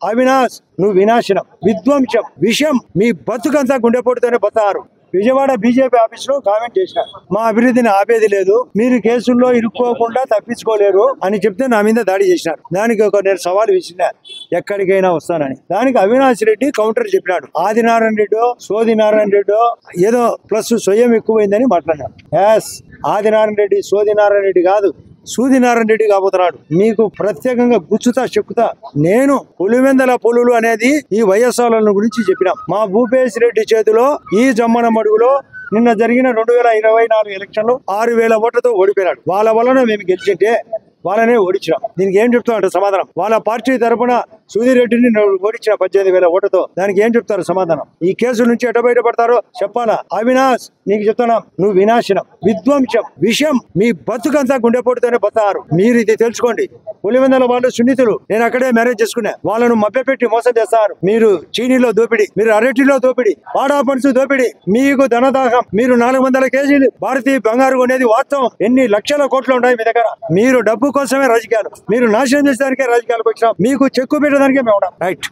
అవినాష్ నువ్వు వినాశనం, విధ్వంసం, విషయం, మీ బతుకంతా గుండెపోటుతోనే బతారు. విజయవాడ బీజేపీ ఆఫీస్ లో కామెంట్ చేసిన, మా అభివృద్ధిని ఆపేది లేదు, మీరు కేసుల్లో ఇరుక్కోకుండా తప్పించుకోలేరు అని చెప్తే నా మీద దాడి చేసినారు. దానికి నేను సవాల్ విసిరినా, ఎక్కడికైనా వస్తానని. దానికి అవినాష్ రెడ్డి కౌంటర్ చెప్పినాడు. ఆదినారాయణ రెడ్డి సోది నారాయణ రెడ్డి ఏదో ప్లస్ స్వయం ఎక్కువైందని మాట్లాడినాడు. యాస్, ఆదినారాయణ రెడ్డి సోది నారాయణ రెడ్డి కాదు, సూదినారాయణ రెడ్డి కాబోతున్నాడు. మీకు ప్రత్యేకంగా గుచ్చుతా చెక్కుతా. నేను పులివెందల పులులు అనేది ఈ వైఎస్ఆర్ గురించి చెప్పినా. మా భూపేశ్ రెడ్డి చేతిలో ఈ జమ్మన మడుగులో నిన్న జరిగిన 2024 ఎలక్షన్లు 6,000 ఓట్లతో ఓడిపోయినాడు. వాళ్ళ వలన మేము గెలిచింటే వాళ్ళనే ఓడించినాం. దీనికి ఏం చెప్తామంటే సమాధానం? వాళ్ళ పార్టీ తరఫున సుధీర్ రెడ్డిని ఓడించిన 18,000 ఓట్లతో దానికి ఏం చెప్తారు సమాధానం? ఈ కేసు నుంచి ఎట బయటపడతారో చెప్పాలా? అవినాష్ నీకు చెప్తున్నా, నువ్వు వినాశనం, విధ్వంసం, విషయం, మీ బతుకంతా గుండెపోటుతోనే బతారు. మీరు ఇది తెలుసుకోండి. పులివెందుల వాళ్ళు సున్నితులు, నేను అక్కడే మ్యారేజ్ చేసుకున్నా. వాళ్ళను మభ్యపెట్టి మోసం చేస్తారు. మీరు చీనీలో దోపిడి, మీరు అరటిలో దోపిడి, వాడా పనుసు దోపిడి, మీకు ధనదాహం. మీరు 400 కేజీలు భారతీయ బంగారు కొనేది వాస్తవం. ఎన్ని లక్షల కోట్లు ఉన్నాయి మీ దగ్గర. మీరు డబ్బు కోసమే రాజకీయాలు, మీరు నాశనం చేసేదానికే రాజకీయాలకు వచ్చినాం. మీకు చెక్కు పెట్టడానికే మేము ఉన్నాం. రైట్.